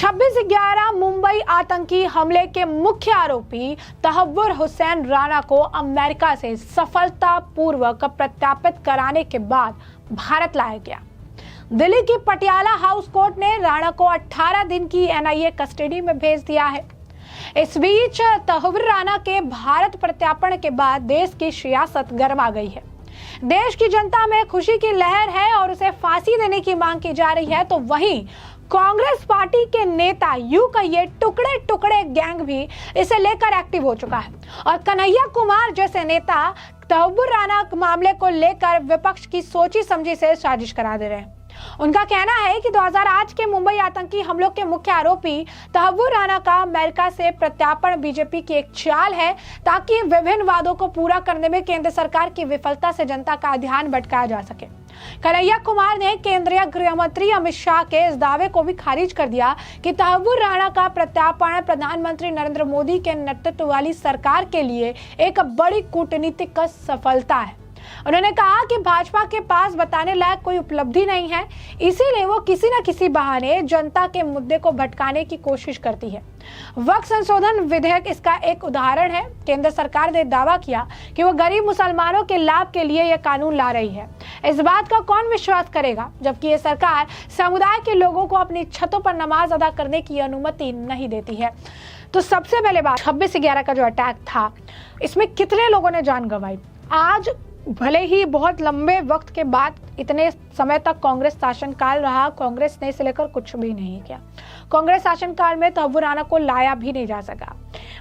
26/11 मुंबई आतंकी हमले के मुख्य आरोपी तहव्वुर हुसैन राणा को अमेरिका से सफलतापूर्वक प्रत्यार्पित कराने के बाद भारत लाया गया। दिल्ली की पटियाला हाउस कोर्ट ने राणा को 18 दिन की एनआईए कस्टडी में भेज दिया है। इस बीच तहव्वुर राणा के भारत प्रत्यार्पण के बाद देश की सियासत गरमा गई है। देश की जनता में खुशी की लहर है और उसे फांसी देने की मांग की जा रही है, तो वहीं कांग्रेस पार्टी के नेता यूं कहिए टुकड़े टुकड़े गैंग भी इसे लेकर एक्टिव हो चुका है और कन्हैया कुमार जैसे नेता तहव्वुर राणा मामले को लेकर विपक्ष की सोची समझी से साजिश करा दे रहे हैं। उनका कहना है कि 2008 के मुंबई आतंकी हमलों के मुख्य आरोपी तहव्वुर राणा का अमेरिका से प्रत्यार्पण बीजेपी की एक चाल है ताकि विभिन्न वादों को पूरा करने में केंद्र सरकार की विफलता से जनता का ध्यान भटकाया जा सके। कन्हैया कुमार ने केंद्रीय गृह मंत्री अमित शाह के इस दावे को भी खारिज कर दिया कि तहव्वुर राणा का प्रत्यार्पण प्रधानमंत्री नरेंद्र मोदी के नेतृत्व वाली सरकार के लिए एक बड़ी कूटनीतिक सफलता है। उन्होंने कहा कि भाजपा के पास बताने लायक कोई उपलब्धि नहीं है, इसीलिए वो किसी न किसी बहाने जनता के मुद्दे को भटकाने की कोशिश करती है। वक्फ संशोधन विधेयक इसका एक उदाहरण है। केंद्र सरकार ने दावा किया कि वो गरीब मुसलमानों के लाभ के लिए यह कानून ला रही है। इस बात का कौन विश्वास करेगा जबकि ये सरकार समुदाय के लोगों को अपनी छतों पर नमाज अदा करने की अनुमति नहीं देती है। तो सबसे पहले बात 26/11 का जो अटैक था, इसमें कितने लोगों ने जान गंवाई। आज भले ही बहुत लंबे वक्त के बाद इतने समय तक कांग्रेस शासनकाल रहा, कांग्रेस ने इसे लेकर कुछ भी नहीं किया। कांग्रेस शासनकाल में तहव्वुर राणा को लाया भी नहीं जा सका।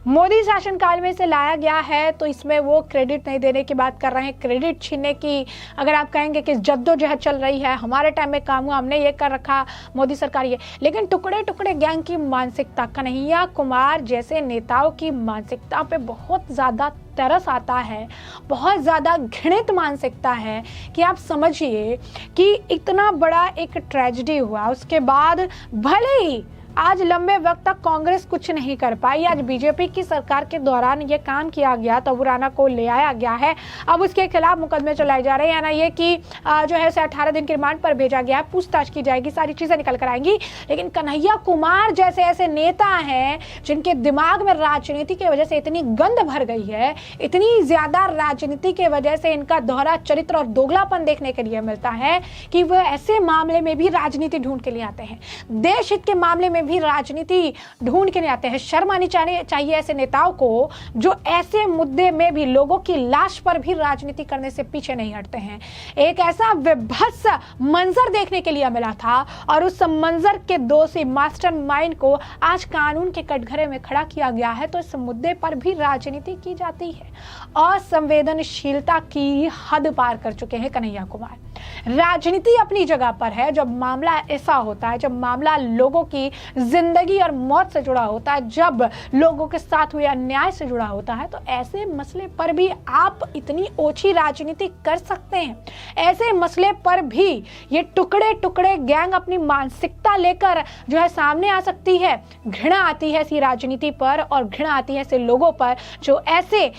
मोदी शासनकाल में इसे लाया गया है तो इसमें वो क्रेडिट नहीं देने की बात कर रहे हैं, क्रेडिट छीनने की अगर आप कहेंगे कि जद्दोजहद चल रही है, हमारे टाइम में काम हुआ, हमने ये कर रखा, मोदी सरकार ये। लेकिन टुकड़े टुकड़े गैंग की मानसिकता, कन्हैया कुमार जैसे नेताओं की मानसिकता पे बहुत ज्यादा तरस आता है, बहुत ज्यादा घृणित मानसिकता है कि आप समझिए कि इतना बड़ा एक ट्रेजेडी हुआ, उसके बाद भले ही आज लंबे वक्त तक कांग्रेस कुछ नहीं कर पाई। आज बीजेपी की सरकार के दौरान ये काम किया गया, तहव्वुर राणा को ले आया गया है, अब उसके खिलाफ मुकदमे चलाए जा रहे हैं, ना ये कि जो है उसे 18 दिन के रिमांड पर भेजा गया है, पूछताछ की जाएगी, सारी चीजें निकल कर आएंगी। लेकिन कन्हैया कुमार जैसे ऐसे नेता हैं जिनके दिमाग में राजनीति की वजह से इतनी गंद भर गई है, इतनी ज्यादा राजनीति की वजह से इनका दोहरा चरित्र और दोगलापन देखने के लिए मिलता है कि वह ऐसे मामले में भी राजनीति ढूंढ के लिए आते हैं, देश हित के मामले में भी राजनीति ढूंढ के नहीं आते हैं। शर्म आनी चाहिए ऐसे नेताओं को जो ऐसे मुद्दे में भी लोगों की लाश पर भी राजनीति करने से पीछे नहीं हटते हैं। एक ऐसा विभत्स मंजर देखने के लिए मिला था और उस मंजर के दोषी मास्टरमाइंड को आज कानून के कटघरे में खड़ा किया गया है, तो इस मुद्दे पर भी राजनीति की जाती है। असंवेदनशीलता की हद पार कर चुके हैं कन्हैया कुमार। राजनीति अपनी जगह पर है, जब मामला ऐसा होता है, जब मामला लोगों की जिंदगी और मौत से जुड़ा होता है, जब लोगों के साथ हुए अन्याय से जुड़ा होता है, तो ऐसे मसले पर भी आप इतनी ओछी राजनीति कर सकते हैं। ऐसे मसले पर भी ये टुकड़े टुकड़े गैंग अपनी मानसिकता लेकर जो है सामने आ सकती है। घृणा आती है ऐसी राजनीति पर और घृणा आती है ऐसे लोगों पर जो ऐसे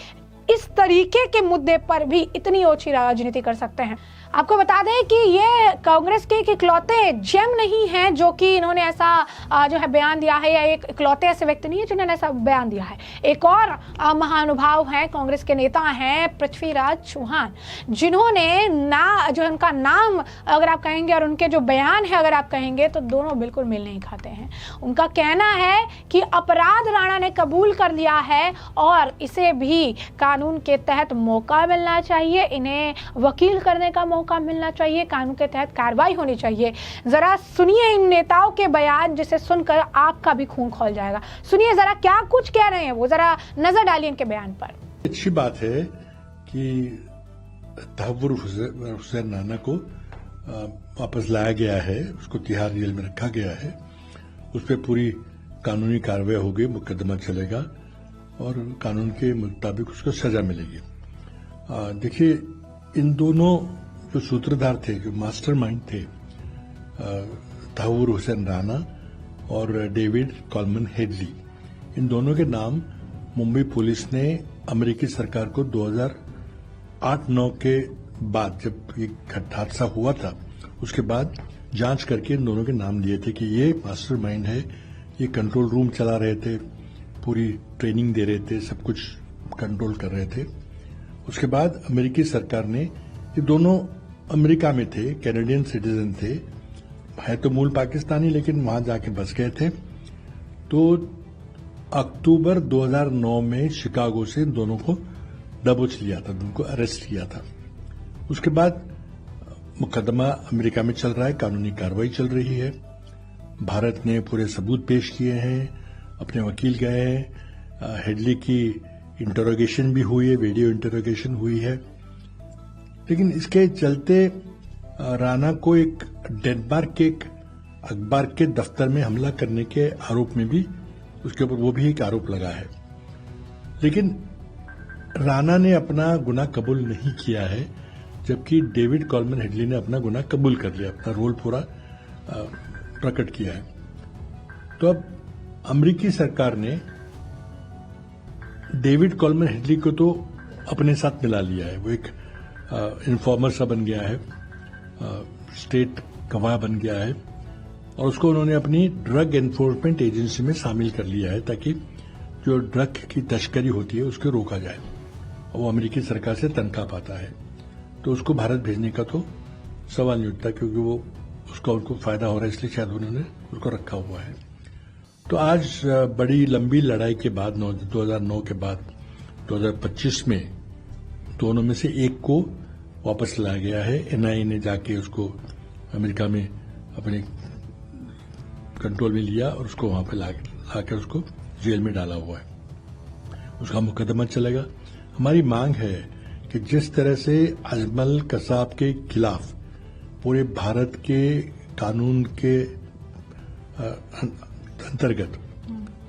इस तरीके के मुद्दे पर भी इतनी ओछी राजनीति कर सकते हैं। आपको बता दें कि ये कांग्रेस के इकलौते जेम नहीं हैं जो कि इन्होंने ऐसा जो है बयान दिया है, या एक इकलौते ऐसे व्यक्ति नहीं है जिन्होंने ऐसा बयान दिया है। एक और महानुभाव हैं, कांग्रेस के नेता हैं पृथ्वीराज चौहान, जिन्होंने जो उनका नाम अगर आप कहेंगे और उनके जो बयान है अगर आप कहेंगे तो दोनों बिल्कुल मेल नहीं खाते हैं। उनका कहना है कि अपराध राणा ने कबूल कर लिया है और इसे भी कानून के तहत मौका मिलना चाहिए, इन्हें वकील करने का मौका मिलना चाहिए, कानून के तहत कार्रवाई होनी चाहिए। जरा सुनिए इन नेताओं के बयान जिसे सुनकर आपका भी खून खौल जाएगा। सुनिए जरा क्या कुछ कह रहे हैं वो, जरा नजर डालिए इनके बयान पर। अच्छी बात है कि तहव्वुर हुसैन राणा को वापस लाया गया है, उसको तिहाड़ जेल में रखा गया है, उस पर पूरी कानूनी कार्रवाई होगी, मुकदमा चलेगा और कानून के मुताबिक उसको सजा मिलेगी। देखिए इन दोनों जो सूत्रधार थे, जो मास्टरमाइंड थे, तहव्वुर हुसैन राणा और डेविड कॉलमन हेडली, इन दोनों के नाम मुंबई पुलिस ने अमेरिकी सरकार को 2008-9 के बाद जब ये हादसा हुआ था उसके बाद जांच करके इन दोनों के नाम दिए थे कि ये मास्टरमाइंड है ये कंट्रोल रूम चला रहे थे, पूरी ट्रेनिंग दे रहे थे, सब कुछ कंट्रोल कर रहे थे। उसके बाद अमेरिकी सरकार ने, ये दोनों अमेरिका में थे, कैनेडियन सिटीजन थे, है तो मूल पाकिस्तानी लेकिन वहां जाके बस गए थे। तो अक्टूबर 2009 में शिकागो से इन दोनों को दबोच लिया था, उनको अरेस्ट किया था। उसके बाद मुकदमा अमेरिका में चल रहा है, कानूनी कार्रवाई चल रही है। भारत ने पूरे सबूत पेश किए हैं, अपने वकील गए हैं, हेडली की इंटरोगेशन भी हुई है, वीडियो इंटरोगेशन हुई है। लेकिन इसके चलते राणा को एक डेनमार्क के एक अखबार के दफ्तर में हमला करने के आरोप में भी उसके ऊपर वो भी एक आरोप लगा है। लेकिन राणा ने अपना गुनाह कबूल नहीं किया है, जबकि डेविड कॉलमैन हेडली ने अपना गुनाह कबूल कर लिया, अपना रोल पूरा प्रकट किया है। तो अब अमेरिकी सरकार ने डेविड कॉलमैन हेडली को तो अपने साथ मिला लिया है, वो एक इन्फॉर्मर सा बन गया है, स्टेट गवाह बन गया है, और उसको उन्होंने अपनी ड्रग एनफोर्समेंट एजेंसी में शामिल कर लिया है ताकि जो ड्रग की तस्करी होती है उसको रोका जाए। और वो अमेरिकी सरकार से तनख्वाह पाता है, तो उसको भारत भेजने का तो सवाल नहीं उठता, क्योंकि वो उसका उनको फायदा हो रहा है, इसलिए शायद उन्होंने उसको रखा हुआ है। तो आज बड़ी लंबी लड़ाई के बाद 2009 के बाद 2025 में दोनों में से एक को वापस लाया गया है। एनआईए ने जाके उसको अमेरिका में अपने कंट्रोल में लिया और उसको वहां पे लाकर उसको जेल में डाला हुआ है। उसका मुकदमा चलेगा। हमारी मांग है कि जिस तरह से अजमल कसाब के खिलाफ पूरे भारत के कानून के अंतर्गत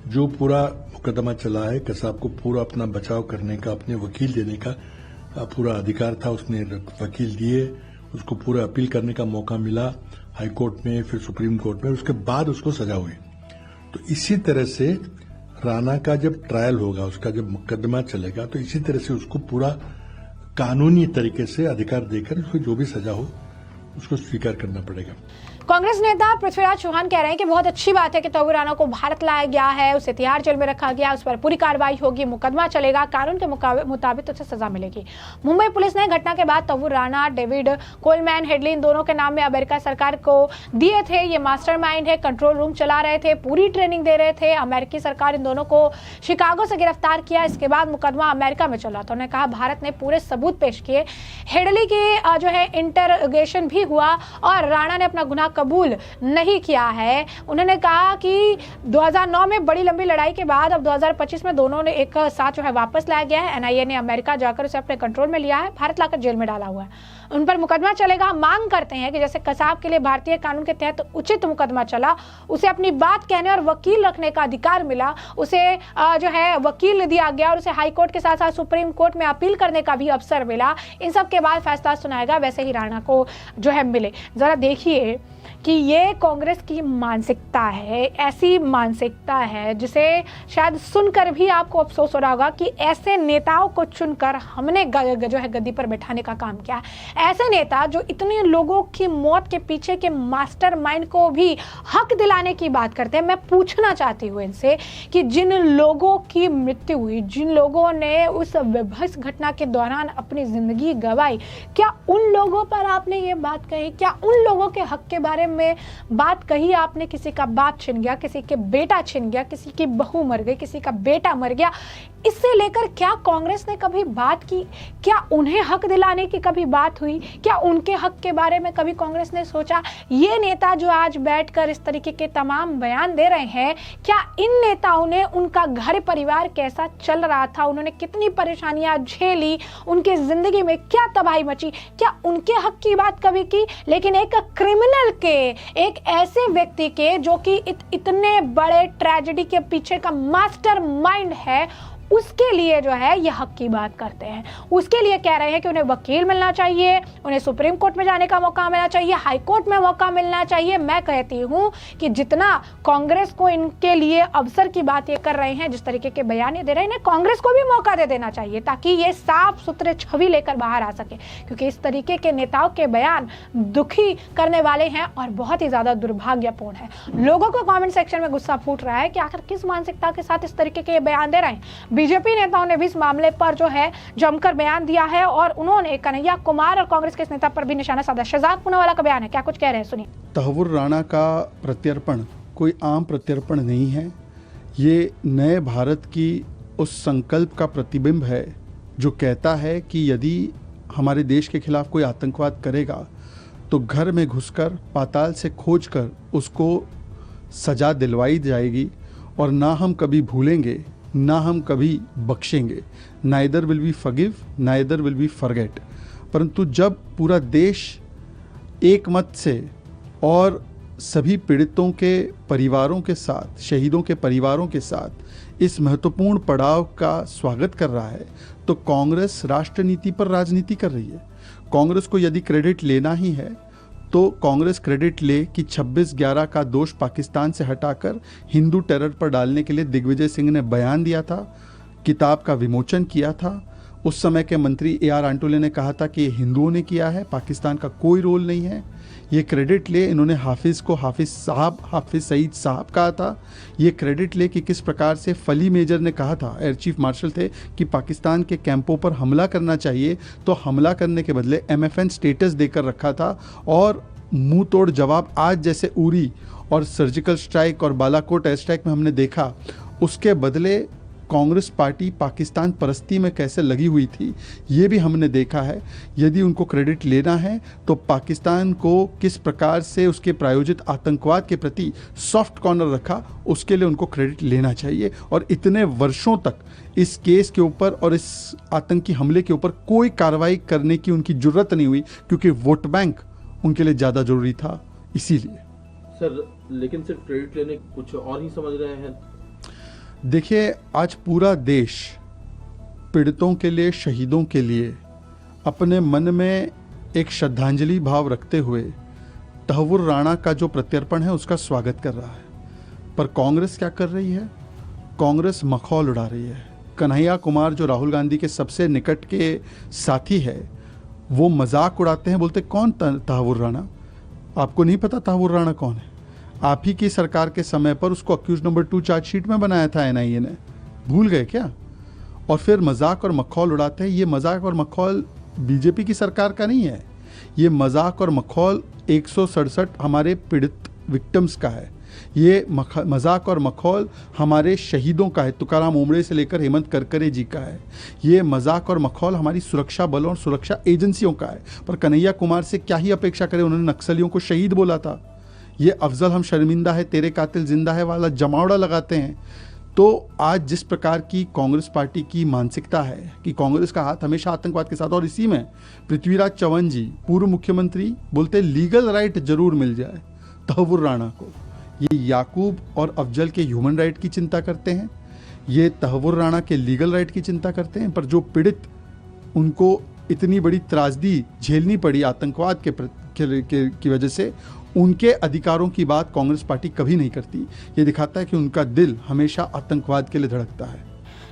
जो पूरा मुकदमा चला है, कसाब को पूरा अपना बचाव करने का, अपने वकील देने का पूरा अधिकार था, उसने वकील दिए, उसको पूरा अपील करने का मौका मिला हाई कोर्ट में, फिर सुप्रीम कोर्ट में, उसके बाद उसको सजा हुई। तो इसी तरह से राणा का जब ट्रायल होगा, उसका जब मुकदमा चलेगा, तो इसी तरह से उसको पूरा कानूनी तरीके से अधिकार देकर उसको जो भी सजा हो उसको स्वीकार करना पड़ेगा। कांग्रेस नेता पृथ्वीराज चौहान कह रहे हैं कि बहुत अच्छी बात है कि तव्वूर राणा को भारत लाया गया है, उसे तिहाड़ जेल में रखा गया, उस पर पूरी कार्रवाई होगी, मुकदमा चलेगा, कानून के मुताबिक उसे सजा मिलेगी। मुंबई पुलिस ने घटना के बाद तव्वूर राणा, डेविड कोलमैन हेडली, इन दोनों के नाम में अमेरिका सरकार को दिए थे। ये मास्टरमाइंड है, कंट्रोल रूम चला रहे थे, पूरी ट्रेनिंग दे रहे थे। अमेरिकी सरकार इन दोनों को शिकागो से गिरफ्तार किया, इसके बाद मुकदमा अमेरिका में चला। तो उन्होंने कहा भारत ने पूरे सबूत पेश किए, हेडली की जो है इंटरोगेशन भी हुआ और राणा ने अपना गुनाह कबूल नहीं किया है। उन्होंने कहा कि 2009 में बड़ी लंबी लड़ाई के बाद अब 2025 में दोनों ने एक साथ जो है वापस लाया गया है। एनआईए ने अमेरिका जाकर उसे अपने कंट्रोल में लिया है, भारत लाकर जेल में डाला हुआ है। उन पर मुकदमा चलेगा। मांग करते हैं कि जैसे कसाब के लिए भारतीय कानून के तहत उचित मुकदमा चला, उसे अपनी बात कहने और वकील रखने का अधिकार मिला, उसे जो है वकील दिया गया और उसे हाई कोर्ट के साथ साथ सुप्रीम कोर्ट में अपील करने का भी अवसर मिला। इन सब के बाद फैसला सुनाएगा, वैसे ही राणा को जो है मिले। जरा देखिए कि ये कांग्रेस की मानसिकता है, ऐसी मानसिकता है जिसे शायद सुनकर भी आपको अफसोस हो रहा होगा कि ऐसे नेताओं को चुनकर हमने जो है गद्दी पर बैठाने का काम किया। ऐसे नेता जो इतने लोगों की मौत के पीछे के मास्टरमाइंड को भी हक दिलाने की बात करते हैं। मैं पूछना चाहती हूँ इनसे कि जिन लोगों की मृत्यु हुई, जिन लोगों ने उस विभत्स घटना के दौरान अपनी जिंदगी गंवाई, क्या उन लोगों पर आपने ये बात कही? क्या उन लोगों के हक के बारे में बात कही आपने? किसी का बाप छिन गया, किसी के बेटा छिन गया, किसी की बहू मर गई, किसी का बेटा मर गया, इससे लेकर क्या कांग्रेस ने कभी बात की? क्या उन्हें हक दिलाने की कभी बात हुई? क्या उनके हक के बारे में कभी कांग्रेस ने सोचा? ये नेता जो आज बैठकर इस तरीके के तमाम बयान दे रहे हैं, क्या इन नेताओं ने उनका घर परिवार कैसा चल रहा था, उन्होंने कितनी परेशानियां झेली, उनके जिंदगी में क्या तबाही मची, क्या उनके हक की बात कभी की? लेकिन एक क्रिमिनल के, एक ऐसे व्यक्ति के जो कि इतने बड़े ट्रेजेडी के पीछे का मास्टरमाइंड है, उसके लिए जो है ये हक की बात करते हैं। उसके लिए कह रहे हैं कि उन्हें वकील मिलना चाहिए, उन्हें सुप्रीम कोर्ट में जाने का मौका मिलना चाहिए, हाई कोर्ट में मौका मिलना चाहिए। मैं कहती हूं कि जितना कांग्रेस को इनके लिए अवसर की बात ये कर रहे हैं, जिस तरीके के बयान ये दे रहे हैं, इन्हें कांग्रेस को भी मौका दे देना चाहिए ताकि ये साफ सुथरे छवि लेकर बाहर आ सके, क्योंकि इस तरीके के नेताओं के बयान दुखी करने वाले हैं और बहुत ही ज्यादा दुर्भाग्यपूर्ण है। लोगों को कमेंट सेक्शन में गुस्सा फूट रहा है कि आखिर किस मानसिकता के साथ इस तरीके के बयान दे रहे हैं। बीजेपी नेताओं ने भी इस मामले पर जो है जमकर बयान दिया है और उन्होंने कन्हैया कुमार और कांग्रेस के इस नेता पर भी निशाना साधा। शहजाद पूनावाला का बयान है, क्या कुछ कह रहे हैं, सुनिए। तहव्वुर राणा का प्रत्यर्पण कोई आम प्रत्यर्पण नहीं है, ये नए भारत की उस संकल्प का प्रतिबिंब है जो कहता है कि यदि हमारे देश के खिलाफ कोई आतंकवाद करेगा तो घर में घुसकर पाताल से खोजकर उसको सजा दिलवाई जाएगी और ना हम कभी भूलेंगे ना हम कभी बख्शेंगे। Neither will we forgive neither will we forget. परंतु जब पूरा देश एक मत से और सभी पीड़ितों के परिवारों के साथ, शहीदों के परिवारों के साथ इस महत्वपूर्ण पड़ाव का स्वागत कर रहा है, तो कांग्रेस राष्ट्र नीति पर राजनीति कर रही है। कांग्रेस को यदि क्रेडिट लेना ही है तो कांग्रेस क्रेडिट ले कि 26/11 का दोष पाकिस्तान से हटाकर हिंदू टेरर पर डालने के लिए दिग्विजय सिंह ने बयान दिया था, किताब का विमोचन किया था। उस समय के मंत्री AR आंटोले ने कहा था कि ये हिंदुओं ने किया है, पाकिस्तान का कोई रोल नहीं है। ये क्रेडिट ले, इन्होंने हाफिज़ को हाफिज़ सईद साहब कहा था। ये क्रेडिट ले कि किस प्रकार से फली मेजर ने कहा था, एयर चीफ मार्शल थे, कि पाकिस्तान के कैंपों पर हमला करना चाहिए तो हमला करने के बदले MFN स्टेटस देकर रखा था। और मुंह तोड़ जवाब आज जैसे उरी और सर्जिकल स्ट्राइक और बालाकोट एयर स्ट्राइक में हमने देखा, उसके बदले कांग्रेस पार्टी पाकिस्तान परस्ती में कैसे लगी हुई थी, ये भी हमने देखा है। यदि उनको क्रेडिट लेना है तो पाकिस्तान को किस प्रकार से उसके प्रायोजित आतंकवाद के प्रति सॉफ्ट कॉर्नर रखा, उसके लिए उनको क्रेडिट लेना चाहिए। और इतने वर्षों तक इस केस के ऊपर और इस आतंकी हमले के ऊपर कोई कार्रवाई करने की उनकी जरूरत नहीं हुई, क्योंकि वोट बैंक उनके लिए ज़्यादा जरूरी था। इसीलिए सर, लेकिन सिर्फ क्रेडिट लेने कुछ और ही समझ रहे हैं। देखिए, आज पूरा देश पीड़ितों के लिए, शहीदों के लिए अपने मन में एक श्रद्धांजलि भाव रखते हुए तहव्वुर राणा का जो प्रत्यर्पण है उसका स्वागत कर रहा है। पर कांग्रेस क्या कर रही है? कांग्रेस मखौल उड़ा रही है। कन्हैया कुमार जो राहुल गांधी के सबसे निकट के साथी है, वो मजाक उड़ाते हैं, बोलते कौन तहव्वुर राणा? आपको नहीं पता तहव्वुर राणा कौन है? आप ही की सरकार के समय पर उसको अक्यूज नंबर 2 चार्जशीट में बनाया था NIA ने, भूल गए क्या? और फिर मजाक और मखौल उड़ाते हैं। ये मजाक और मखौल बीजेपी की सरकार का नहीं है, ये मजाक और मखौल 167 हमारे पीड़ित विक्टिम्स का है। ये मजाक और मखौल हमारे शहीदों का है, तुकाराम ओमड़े से लेकर हेमंत करकरे जी का है। ये मजाक और मखौल हमारी सुरक्षा बलों और सुरक्षा एजेंसियों का है। पर कन्हैया कुमार से क्या ही अपेक्षा करें, उन्होंने नक्सलियों को शहीद बोला था। ये अफजल हम शर्मिंदा है तेरे कातिल जिंदा है वाला जमावड़ा लगाते हैं। तो आज जिस प्रकार की कांग्रेस पार्टी की मानसिकता है कि कांग्रेस का हाथ हमेशा आतंकवाद के साथ, और इसी में पृथ्वीराज चौहान जी पूर्व मुख्यमंत्री बोलते लीगल राइट जरूर मिल जाए तहव्वुर राणा को। ये याकूब और अफजल के ह्यूमन राइट की चिंता करते हैं, ये तहव्वुर राणा के लीगल राइट की चिंता करते हैं। पर जो पीड़ित, उनको इतनी बड़ी त्रासदी झेलनी पड़ी आतंकवाद की वजह से, उनके अधिकारों की बात कांग्रेस पार्टी कभी नहीं करती। ये दिखाता है कि उनका दिल हमेशा आतंकवाद के लिए धड़कता है।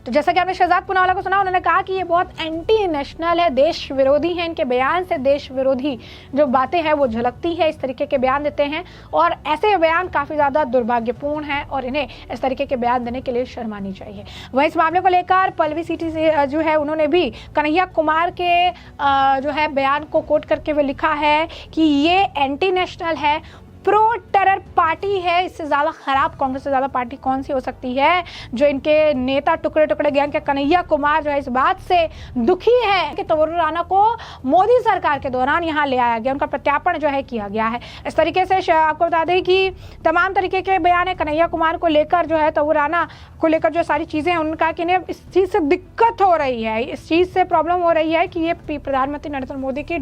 तो जैसा कि आपने शहजाद पूनावाला को सुना, उन्होंने कहा कि ये बहुत एंटी नेशनल है, देश विरोधी है। इनके बयान से देश विरोधी जो बातें हैं वो झलकती है। इस तरीके के बयान देते हैं और ऐसे बयान काफ़ी ज़्यादा दुर्भाग्यपूर्ण हैं और इन्हें इस तरीके के बयान देने के लिए शर्मानी चाहिए। वहीं इस मामले को लेकर पल्लवी सिटी से जो है उन्होंने भी कन्हैया कुमार के जो है बयान को कोट करके हुए लिखा है कि ये एंटी नेशनल है, प्रो टेरर पार्टी है। इससे ज़्यादा खराब कांग्रेस से ज़्यादा पार्टी कौन सी हो सकती है जो इनके नेता टुकड़े टुकड़े गैंग के कन्हैया कुमार जो है इस बात से दुखी है कि तहव्वुर राणा को मोदी सरकार के दौरान यहाँ ले आया गया, उनका प्रत्यार्पण जो है किया गया है। इस तरीके से आपको बता दें कि तमाम तरीके के बयान है कन्हैया कुमार को लेकर, जो है तहव्वुर राणा को लेकर जो सारी चीज़ें हैं, उनका कि इन्हें इस चीज़ से दिक्कत हो रही है, इस चीज़ से प्रॉब्लम हो रही है कि ये प्रधानमंत्री नरेंद्र मोदी की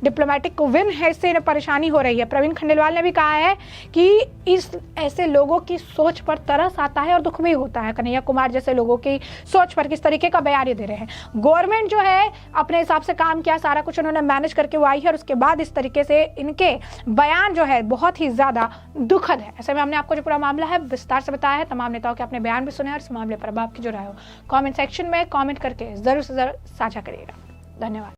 डिप्लोमेटिक विन है, इससे इन्हें परेशानी हो रही है। प्रवीण खंडेलवाल ने भी कहा है कि इस ऐसे लोगों की सोच पर तरस आता है और दुख भी होता है। कन्हैया कुमार जैसे लोगों की सोच पर किस तरीके का बयान दे रहे हैं। गवर्नमेंट जो है अपने हिसाब से काम किया, सारा कुछ उन्होंने मैनेज करके वो आई है और उसके बाद इस तरीके से इनके बयान जो है बहुत ही ज्यादा दुखद है। ऐसे में हमने आपको जो पूरा मामला है विस्तार से बताया है, तमाम नेताओं के अपने बयान भी सुने और इस मामले पर अब आपकी जो राय हो कमेंट सेक्शन में कमेंट करके जरूर से जरूर साझा करिएगा। धन्यवाद।